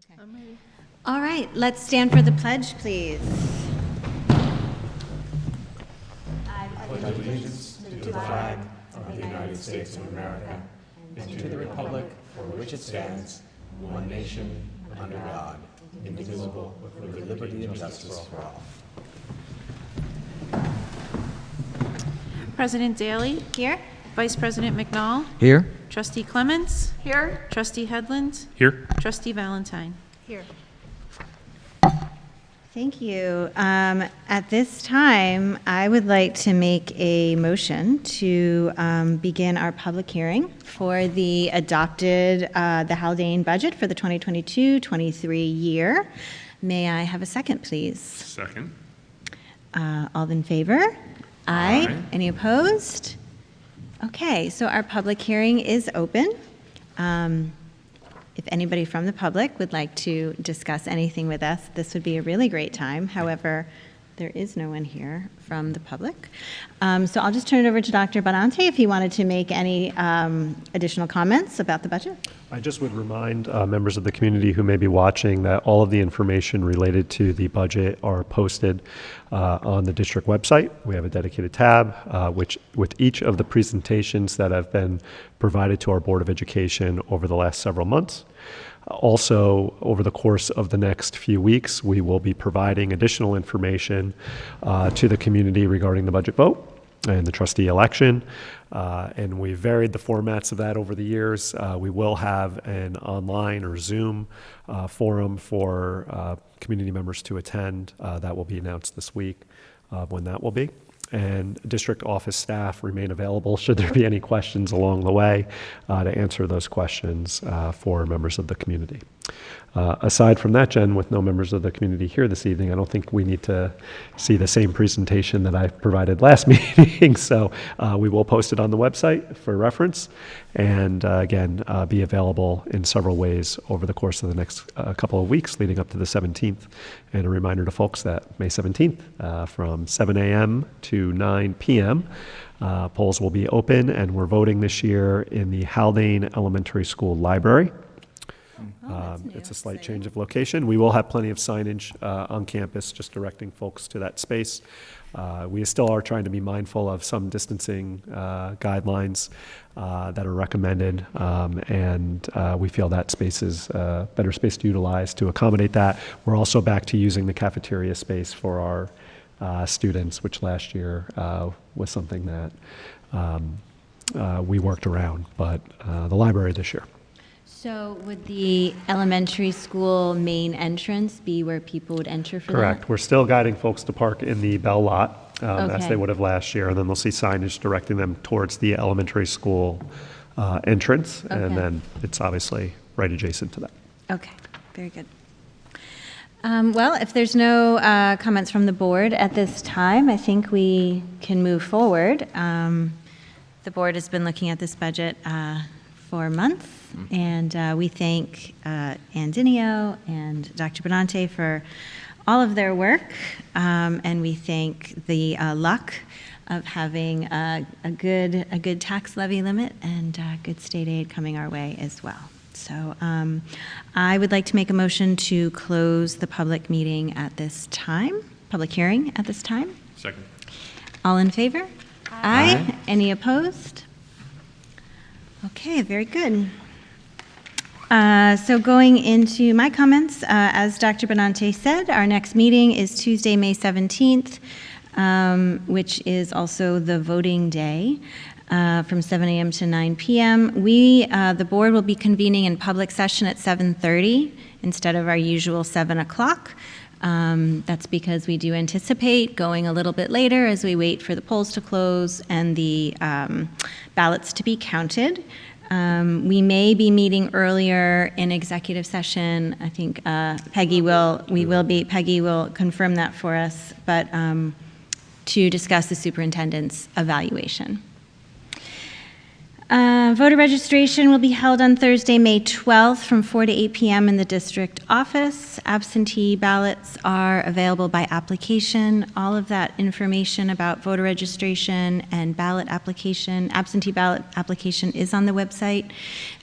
Okay. I'm ready. All right, let's stand for the pledge, please. I pledge allegiance to the flag of the United States of America and to the republic for which it stands, one nation, under God, indivisible, with liberty and justice for all. President Daly. Here. Vice President McNall. Here. Trustee Clements. Here. Trustee Headland. Here. Trustee Valentine. Here. Thank you. At this time, I would like to make a motion to begin our public hearing for the adopted, the Haldane budget for the 2022-23 year. May I have a second, please? Second. All in favor? Aye. Any opposed? Okay, so our public hearing is open. If anybody from the public would like to discuss anything with us, this would be a really great time. However, there is no one here from the public. So I'll just turn it over to Dr. Benante if he wanted to make any additional comments about the budget. I just would remind members of the community who may be watching that all of the information related to the budget are posted on the district website. We have a dedicated tab which with each of the presentations that have been provided to our Board of Education over the last several months. Also, over the course of the next few weeks, we will be providing additional information to the community regarding the budget vote and the trustee election. And we've varied the formats of that over the years. We will have an online or Zoom forum for community members to attend. That will be announced this week when that will be. And district office staff remain available should there be any questions along the way to answer those questions for members of the community. Aside from that, Jen, with no members of the community here this evening, I don't think we need to see the same presentation that I provided last meeting. So we will post it on the website for reference and again, be available in several ways over the course of the next couple of weeks leading up to the 17th. And a reminder to folks that May 17th from 7 a.m. to 9 p.m. Polls will be open, and we're voting this year in the Haldane Elementary School Library. It's a slight change of location. We will have plenty of signage on campus just directing folks to that space. We still are trying to be mindful of some distancing guidelines that are recommended, and we feel that space is a better space to utilize to accommodate that. We're also back to using the cafeteria space for our students, which last year was something that we worked around, but the library this year. So would the elementary school main entrance be where people would enter for Correct. that? We're still guiding folks to park in the Bell lot as Okay. they would have last year, and then they'll see signage directing them towards the elementary school entrance, Okay. and then it's obviously right adjacent to that. Okay, very good. Well, if there's no comments from the board at this time, I think we can move forward. The board has been looking at this budget for months, and we thank Ann Dinio and Dr. Benante for all of their work, and we thank the luck of having a good tax levy limit and good state aid coming our way as well. So I would like to make a motion to close the public meeting at this time, public hearing at this time. Second. All in favor? Aye. Any opposed? Okay, very good. So going into my comments, as Dr. Benante said, our next meeting is Tuesday, May 17th, which is also the voting day. From 7 a.m. to 9 p.m. The board will be convening in public session at 7:30 instead of our usual 7 o'clock. That's because we do anticipate going a little bit later as we wait for the polls to close and the ballots to be counted. We may be meeting earlier in executive session. I think Peggy will confirm that for us, but to discuss the superintendent's evaluation. Voter registration will be held on Thursday, May 12th from 4 to 8 p.m. in the district office. Absentee ballots are available by application. All of that information about voter registration and ballot application, absentee ballot application is on the website.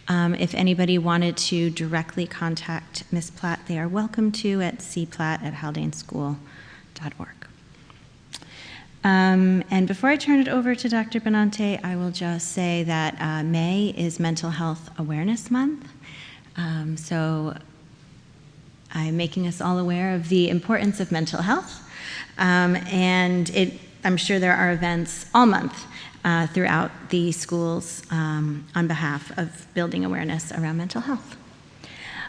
If anybody wanted to directly contact Ms. Platt, they are welcome to at cplatt@haldaneschool.org. And before I turn it over to Dr. Benante, I will just say that May is Mental Health Awareness Month. So I'm making us all aware of the importance of mental health. And I'm sure there are events all month throughout the schools on behalf of building awareness around mental health.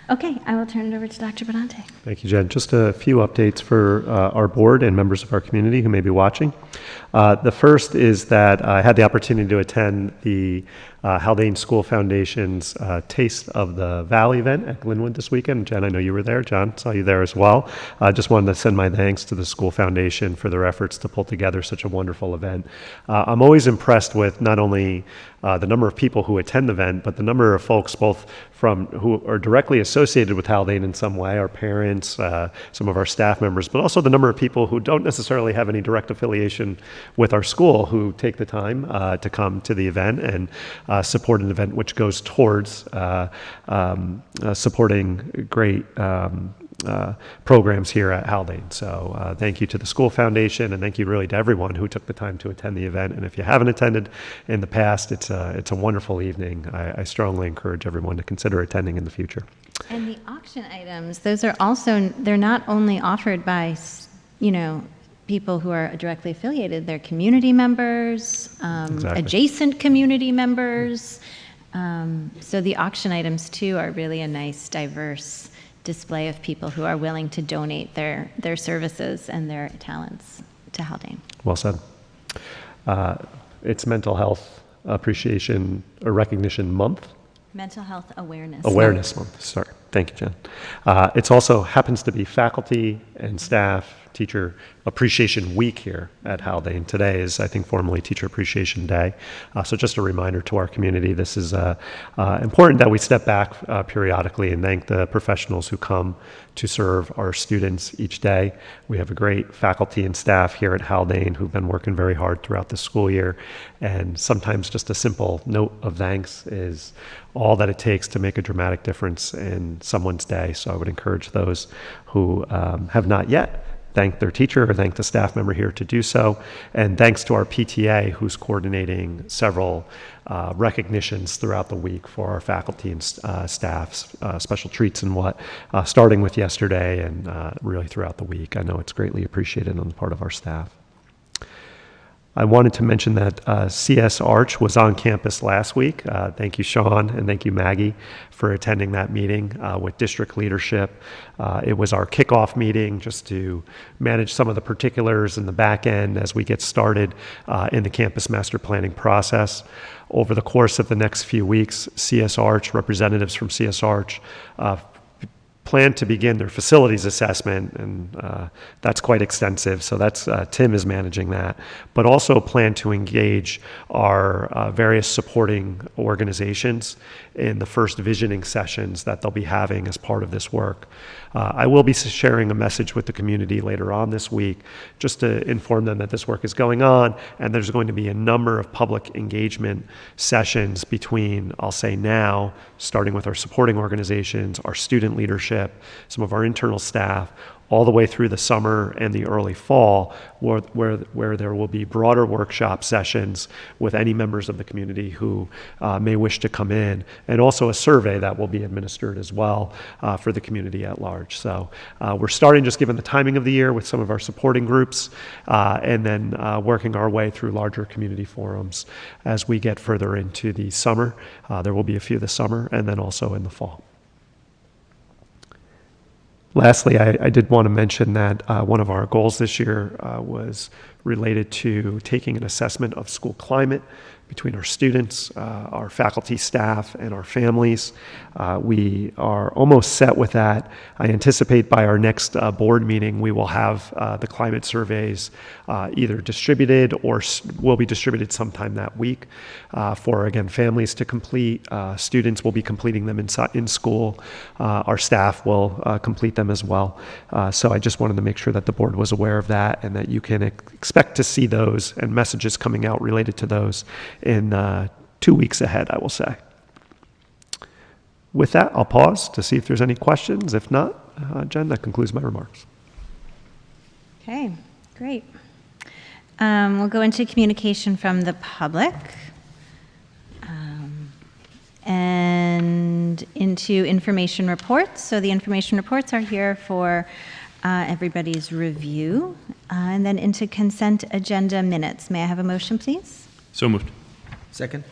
Okay, I will turn it over to Dr. Benante. Thank you, Jen. Just a few updates for our board and members of our community who may be watching. The first is that I had the opportunity to attend the Haldane School Foundation's Taste of the Valley event at Glenwood this weekend. Jen, I know you were there. John, saw you there as well. I just wanted to send my thanks to the School Foundation for their efforts to pull together such a wonderful event. I'm always impressed with not only the number of people who attend the event, but the number of folks both from who are directly associated with Haldane in some way, our parents, some of our staff members, but also the number of people who don't necessarily have any direct affiliation with our school who take the time to come to the event and support an event which goes towards supporting great programs here at Haldane. So thank you to the School Foundation, and thank you really to everyone who took the time to attend the event. And if you haven't attended in the past, it's a wonderful evening. I strongly encourage everyone to consider attending in the future. And the auction items, those are also, they're not only offered by, people who are directly affiliated, they're community members, Exactly. adjacent community members. So the auction items too are really a nice, diverse display of people who are willing to donate their services and their talents to Haldane. Well said. It's Mental Health Appreciation or Recognition Month. Mental Health Awareness. Awareness Month. Sorry. Thank you, Jen. It's also happens to be faculty and staff Teacher Appreciation Week here at Haldane. Today is, I think, formally Teacher Appreciation Day. So just a reminder to our community, this is important that we step back periodically and thank the professionals who come to serve our students each day. We have a great faculty and staff here at Haldane who've been working very hard throughout the school year. And sometimes just a simple note of thanks is all that it takes to make a dramatic difference in someone's day. So I would encourage those who have not yet thank their teacher or thank the staff member here to do so. And thanks to our PTA who's coordinating several recognitions throughout the week for our faculty and staff, special treats and what, starting with yesterday and really throughout the week. I know it's greatly appreciated on the part of our staff. I wanted to mention that CS Arch was on campus last week. Thank you, Sean, and thank you, Maggie, for attending that meeting with district leadership. It was our kickoff meeting just to manage some of the particulars in the back end as we get started in the campus master planning process. Over the course of the next few weeks, CS Arch, representatives from CS Arch, plan to begin their facilities assessment, and that's quite extensive. So that's Tim is managing that, but also plan to engage our various supporting organizations in the first visioning sessions that they'll be having as part of this work. I will be sharing a message with the community later on this week just to inform them that this work is going on, and there's going to be a number of public engagement sessions between, I'll say now, starting with our supporting organizations, our student leadership, some of our internal staff, all the way through the summer and the early fall, where there will be broader workshop sessions with any members of the community who may wish to come in, and also a survey that will be administered as well for the community at large. So we're starting just given the timing of the year with some of our supporting groups, and then working our way through larger community forums as we get further into the summer. There will be a few this summer and then also in the fall. Lastly, I did want to mention that one of our goals this year was related to taking an assessment of school climate between our students, our faculty, staff, and our families. We are almost set with that. I anticipate by our next board meeting, we will have the climate surveys either distributed or will be distributed sometime that week for, again, families to complete. Students will be completing them in school. Our staff will complete them as well. So I just wanted to make sure that the board was aware of that and that you can expect to see those and messages coming out related to those in 2 weeks ahead, I will say. With that, I'll pause to see if there's any questions. If not, Jen, that concludes my remarks. Okay, great. We'll go into communication from the public and into information reports. So the information reports are here for everybody's review. And then into consent agenda minutes. May I have a motion, please? So moved. Second?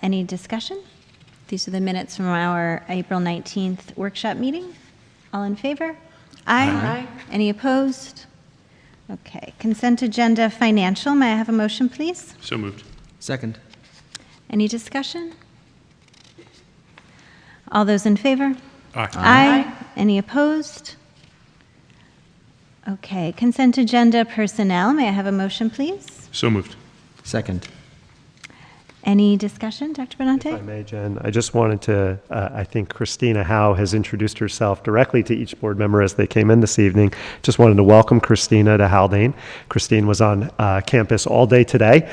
Any discussion? These are the minutes from our April 19th workshop meeting. All in favor? Aye. Any opposed? Okay. Consent agenda financial. May I have a motion, please? So moved. Second? Any discussion? All those in favor? Aye. Aye. Any opposed? Okay. Consent agenda personnel. May I have a motion, please? So moved. Second? Any discussion, Dr. Benante? If I may, Jen, I just wanted to, I think Christina Howe has introduced herself directly to each board member as they came in this evening. Just wanted to welcome Christina to Haldane. Christine was on campus all day today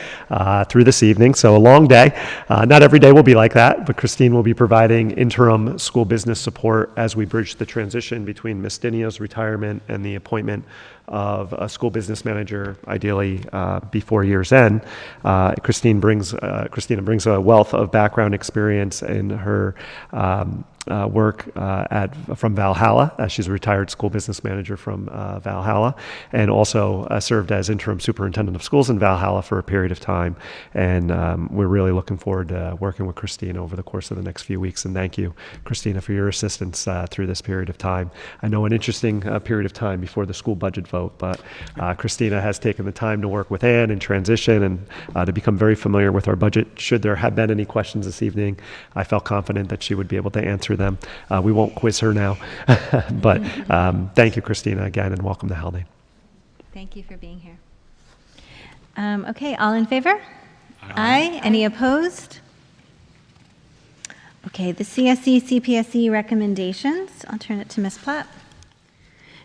through this evening, so a long day. Not every day will be like that, but Christine will be providing interim school business support as we bridge the transition between Ms. Dinio's retirement and the appointment of a school business manager, ideally before year's end. Christina brings a wealth of background experience in her work from Valhalla, as she's a retired school business manager from Valhalla, and also served as interim superintendent of schools in Valhalla for a period of time. And we're really looking forward to working with Christina over the course of the next few weeks. And thank you, Christina, for your assistance through this period of time. I know an interesting period of time before the school budget vote, but Christina has taken the time to work with Ann in transition and to become very familiar with our budget. Should there have been any questions this evening, I felt confident that she would be able to answer them. We won't quiz her now, but thank you, Christina, again, and welcome to Haldane. Thank you for being here. Okay, all in favor? Aye. Any opposed? Okay, the CSE, CPSE recommendations. I'll turn it to Ms. Platt.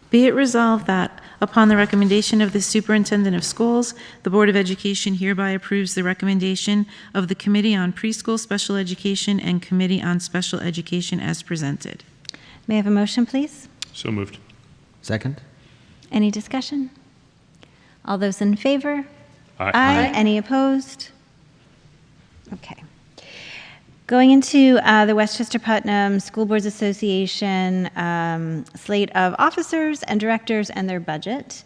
Be it resolved that, upon the recommendation of the Superintendent of Schools, the Board of Education hereby approves the recommendation of the Committee on Preschool Special Education and Committee on Special Education as presented. May I have a motion, please? So moved. Second? Any discussion? All those in favor? Aye. Any opposed? Okay. Going into the Westchester Putnam School Boards Association slate of officers and directors and their budget.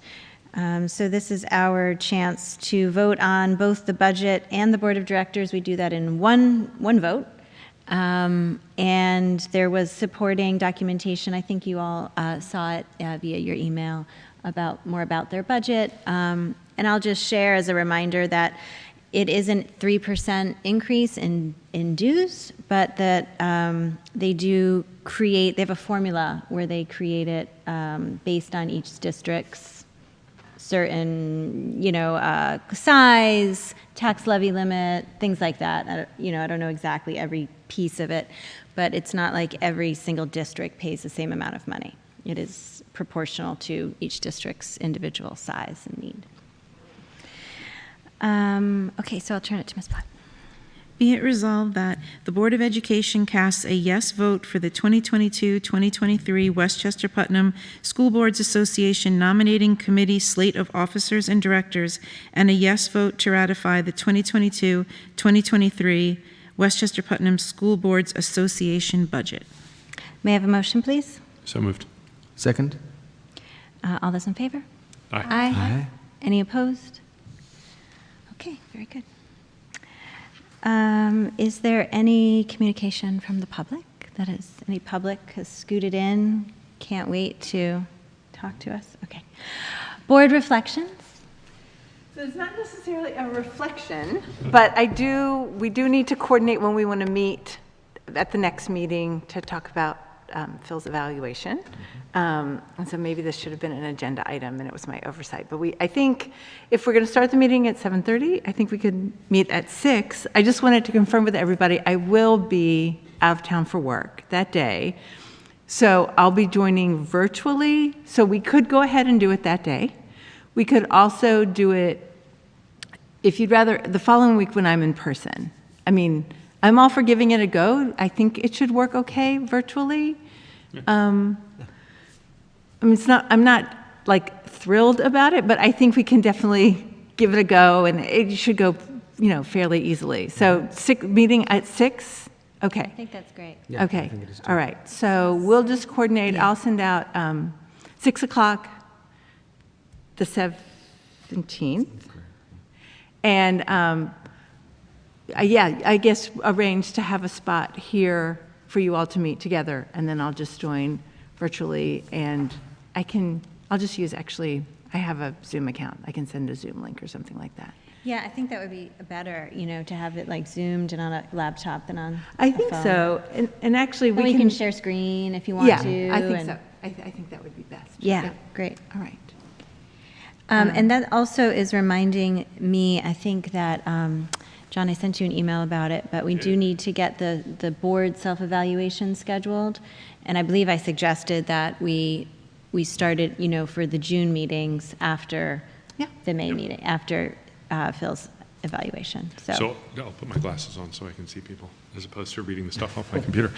So this is our chance to vote on both the budget and the Board of Directors. We do that in one vote. And there was supporting documentation. I think you all saw it via your email more about their budget. And I'll just share as a reminder that it isn't 3% increase in dues, but that they have a formula where they create it based on each district's certain, size, tax levy limit, things like that. I don't know exactly every piece of it, but it's not like every single district pays the same amount of money. It is proportional to each district's individual size and need. Okay, so I'll turn it to Ms. Platt. Be it resolved that the Board of Education casts a yes vote for the 2022-2023 Westchester Putnam School Boards Association Nominating Committee slate of officers and directors, and a yes vote to ratify the 2022-2023 Westchester Putnam School Boards Association budget. May I have a motion, please? So moved. Second? All those in favor? Aye. Aye. Any opposed? Okay, very good. Is there any communication from the public? That is, any public has scooted in, can't wait to talk to us? Okay. Board reflections? So it's not necessarily a reflection, but we do need to coordinate when we want to meet at the next meeting to talk about Phil's evaluation. And so maybe this should have been an agenda item, and it was my oversight. But I think if we're going to start the meeting at 7:30, I think we could meet at 6. I just wanted to confirm with everybody, I will be out of town for work that day. So I'll be joining virtually. So we could go ahead and do it that day. We could also do it, if you'd rather, the following week when I'm in person. I mean, I'm all for giving it a go. I think it should work okay virtually. I mean, I'm not like thrilled about it, but I think we can definitely give it a go, and it should go, fairly easily. So meeting at 6, okay. I think that's great. Yeah, I Okay, think it is too. all right. So we'll just coordinate. I'll send out 6 o'clock, the 17th. And, I guess arrange to have a spot here for you all to meet together, and then I'll just join virtually, and I'll just use, I have a Zoom account. I can send a Zoom link or something like that. Yeah, I think that would be better, to have it like Zoomed and on a laptop than on I a think phone. so, and actually And we can share screen if you want Yeah, to. I think and- so. I think that would be best. Yeah, great. All right. And that also is reminding me, I think that, John, I sent you an email about it, but we do need to get the board self-evaluation scheduled. And I believe I suggested that we started, for the June meetings after Yeah. the May meeting, after Phil's evaluation. So I'll put my glasses on so I can see people, as opposed to reading the stuff off my computer.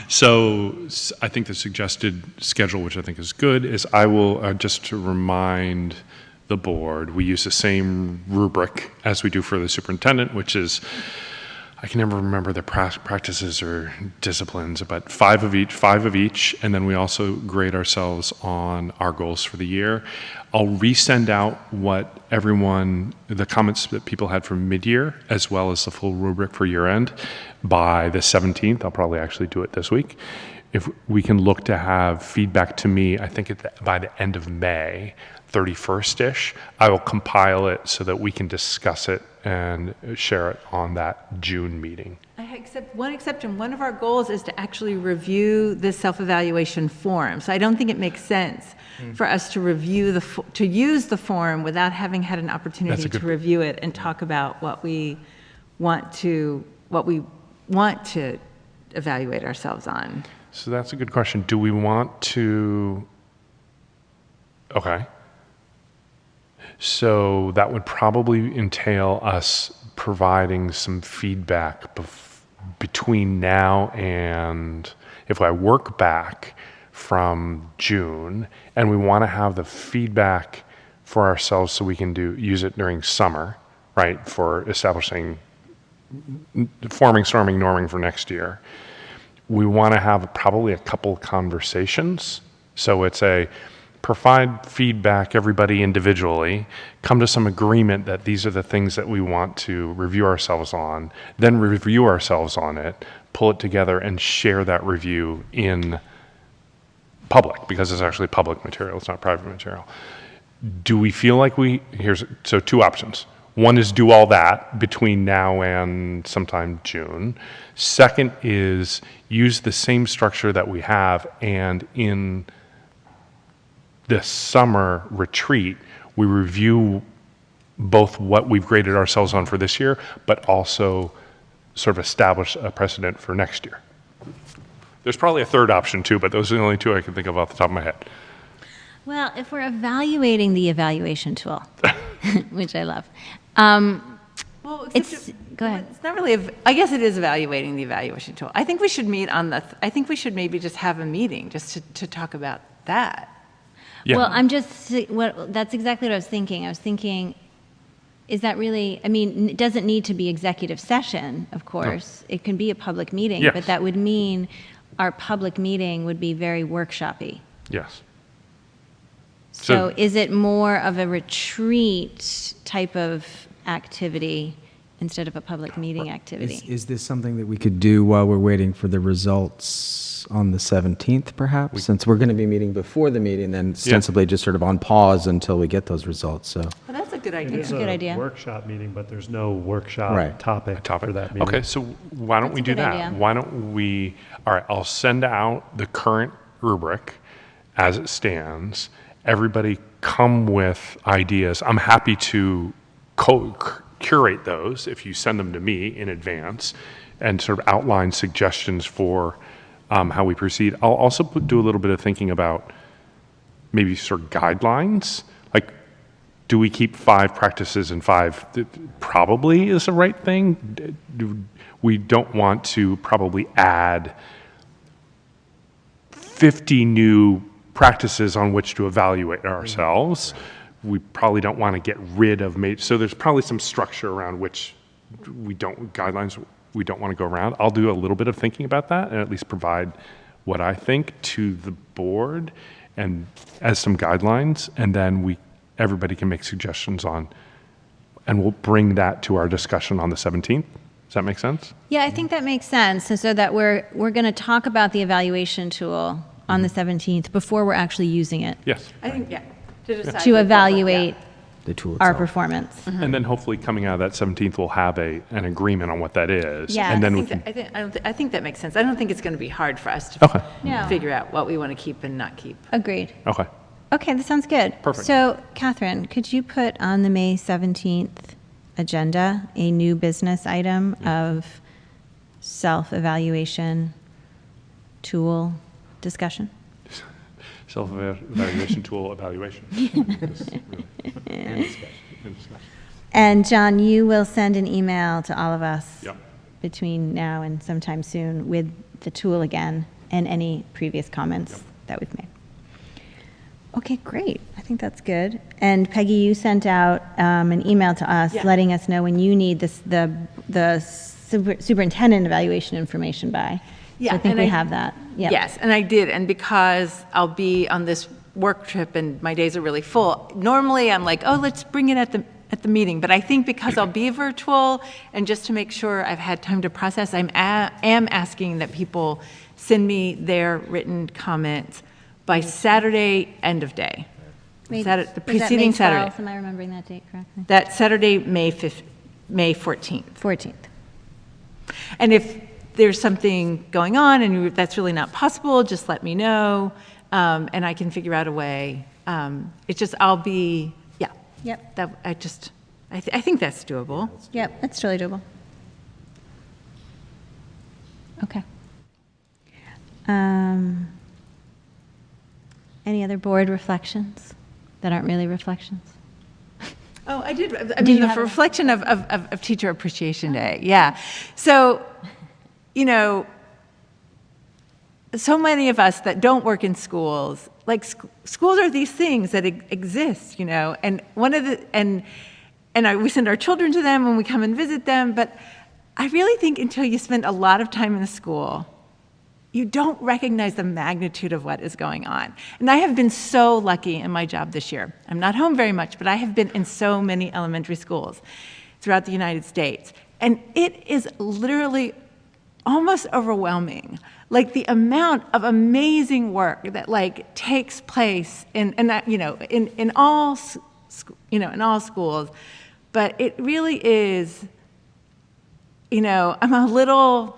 So I think the suggested schedule, which I think is good, is I will, just to remind the board, we use the same rubric as we do for the superintendent, which is, I can never remember the practices or disciplines, but 5 of each, and then we also grade ourselves on our goals for the year. I'll resend out the comments that people had from mid-year, as well as the full rubric for year-end by the 17th. I'll probably actually do it this week. If we can look to have feedback to me, I think by the end of May, 31st-ish, I will compile it so that we can discuss it and share it on that June meeting. I accept one exception. One of our goals is to actually review this self-evaluation form. So I don't think it makes sense for us to review to use the form without having had an opportunity to review it and talk about what we want to evaluate ourselves on. So that's a good question. Do we want to? Okay. So that would probably entail us providing some feedback between now and, if I work back from June, and we want to have the feedback for ourselves so we can use it during summer, right, for establishing, forming, storming, norming for next year. We want to have probably a couple conversations. So it's provide feedback, everybody individually, come to some agreement that these are the things that we want to review ourselves on, then review ourselves on it, pull it together, and share that review in public, because it's actually public material, it's not private material. Do we feel like so 2 options. One is do all that between now and sometime June. Second is use the same structure that we have, and in this summer retreat, we review both what we've graded ourselves on for this year, but also sort of establish a precedent for next year. There's probably a third option too, but those are the only 2 I can think of off the top of my head. Well, if we're evaluating the evaluation tool, which I love, Well, go ahead. It's not really, I guess it is evaluating the evaluation tool. I think we should meet I think we should maybe just have a meeting just to talk about that. Yeah. Well, that's exactly what I was thinking. I was thinking, is that really, it doesn't need to be executive session, of course. No. It can be a public meeting, yes. But that would mean our public meeting would be very workshop-y. Yes. So is it more of a retreat type of activity instead of a public meeting activity? Is this something that we could do while we're waiting for the results on the 17th, perhaps? Since we're going to be meeting before the meeting, then ostensibly just sort of on pause until we get those results, so. Well, that's a good idea. It's good a idea. workshop meeting, but there's no workshop Right. topic for that meeting. Okay, so why don't we That's a do good that? idea. Why don't we, all right, I'll send out the current rubric as it stands. Everybody come with ideas. I'm happy to curate those if you send them to me in advance and sort of outline suggestions for how we proceed. I'll also do a little bit of thinking about maybe sort of guidelines. Like, do we keep 5 practices and 5 probably is the right thing? We don't want to probably add 50 new practices on which to evaluate ourselves. We probably don't want to get rid of so there's probably some structure around which guidelines we don't want to go around. I'll do a little bit of thinking about that and at least provide what I think to the board and as some guidelines, and then everybody can make suggestions on, and we'll bring that to our discussion on the 17th. Does that make sense? Yeah, I think that makes sense. So that we're going to talk about the evaluation tool on the 17th before we're actually using it Yes. I think, yeah. To decide to what- evaluate The tool our itself. performance. And then hopefully coming out of that 17th, we'll have an agreement on what that is. Yeah, And then I we think, can, I think that makes sense. I don't think it's going to be hard for us to Okay. No. figure out what we want to keep and not keep. Agreed. okay. Okay, that sounds good. Perfect. So, Catherine, could you put on the May 17th agenda a new business item of self-evaluation tool discussion? Self-evaluation tool evaluation. And John, you will send an email to all of us Yep. between now and sometime soon with the tool again and any previous comments that we've made. Okay, great. I think that's good. And Peggy, you sent out an email to us Yeah. letting us know when you need the superintendent evaluation information by. Yeah, So I think and we I- have that. Yep. Yes, and I did, and because I'll be on this work trip and my days are really full, normally I'm like, oh, let's bring it at the meeting, but I think because I'll be virtual, and just to make sure I've had time to process, am asking that people send me their written comments by Saturday, end of day. May- The is that preceding May 12th? Saturday. Am I remembering that date correctly? That Saturday, May 14th. 14th. And if there's something going on and that's really not possible, just let me know, and I can figure out a way. It's just, I'll be, yeah. Yep. That, I think that's doable. Yep, that's totally doable. Okay. Any other board reflections that aren't really reflections? Oh, I did, I Did mean, you the have a- reflection of Teacher Appreciation Day, yeah. So, you know, so many of us that don't work in schools, like schools are these things that exist, you know, and one of the, we send our children to them when we come and visit them, but I really think until you spend a lot of time in a school, you don't recognize the magnitude of what is going on. And I have been so lucky in my job this year. I'm not home very much, but I have been in so many elementary schools throughout the United States. And it is literally almost overwhelming, like the amount of amazing work that like takes place in all in all schools. But it really is, I'm a little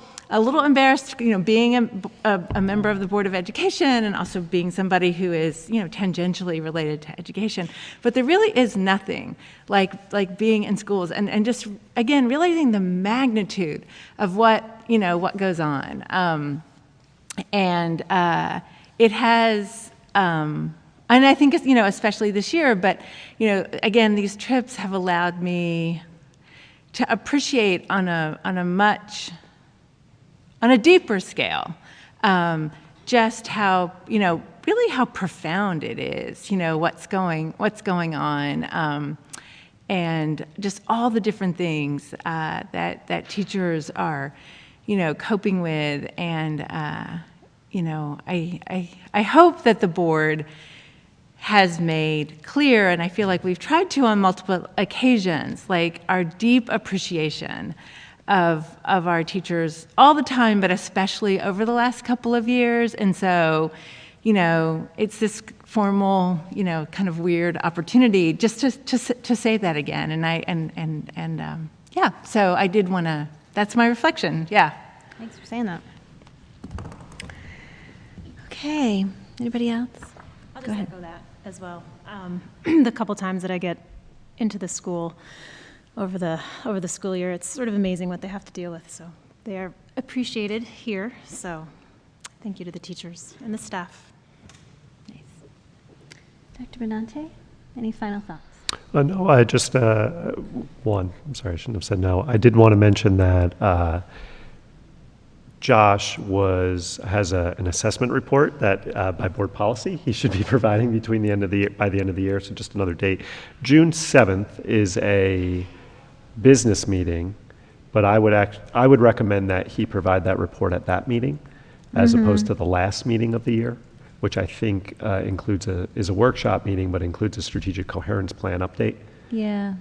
embarrassed, being a member of the Board of Education and also being somebody who is, tangentially related to education. But there really is nothing like being in schools and just, again, realizing the magnitude of what goes on. It has, and I think it's, especially this year, but, again, these trips have allowed me to appreciate on a deeper scale, just how, really how profound it is, what's going on, and just all the different things that teachers are, coping with. And, I hope that the board has made clear, and I feel like we've tried to on multiple occasions, like our deep appreciation of our teachers all the time, but especially over the last couple of years. And so, it's this formal, kind of weird opportunity just to say that again. And yeah, so I did want to, that's my reflection, yeah. Thanks for saying that. Okay, anybody else? I'll Go just ahead. echo that as well. The couple times that I get into the school over the school year, it's sort of amazing what they have to deal with. So they are appreciated here. So thank you to the teachers and the staff. Nice. Dr. Benante, any final thoughts? No, I just, one, I'm sorry, I shouldn't have said no. I did want to mention that Josh has an assessment report that by board policy he should be providing by the end of the year. So just another date. June 7th is a business meeting, but I would recommend that he provide that report at that meeting, as opposed to the last meeting of the year, which I think is a workshop meeting, but includes a strategic coherence plan update. Yeah.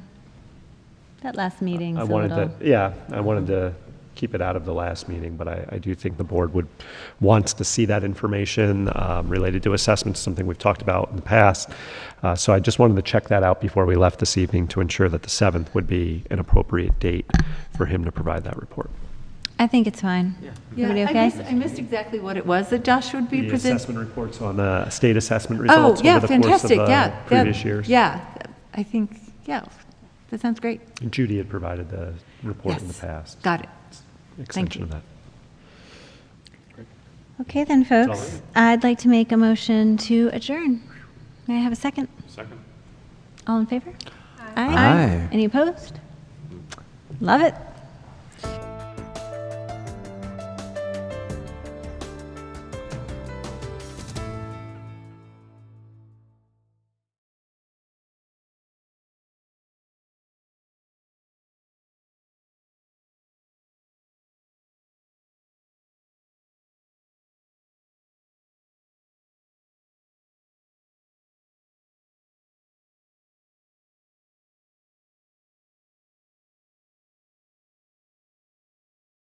That last meeting. I wanted to keep it out of the last meeting, but I do think the board wants to see that information related to assessments, something we've talked about in the past. So I just wanted to check that out before we left this evening to ensure that the 7th would be an appropriate date for him to provide that report. I think it's fine. Everybody okay? I missed exactly what it was that Josh would be The presenting. assessment reports on state assessment results Oh, yeah, over the course of fantastic, previous years. Yeah, I think, that sounds great. And Judy had provided the report in the Yes, past. got it. Extension you. of that. Okay then, all folks. I'd like to make a motion to adjourn. May I have a second? Second. All in favor? Aye. Any opposed? Love it.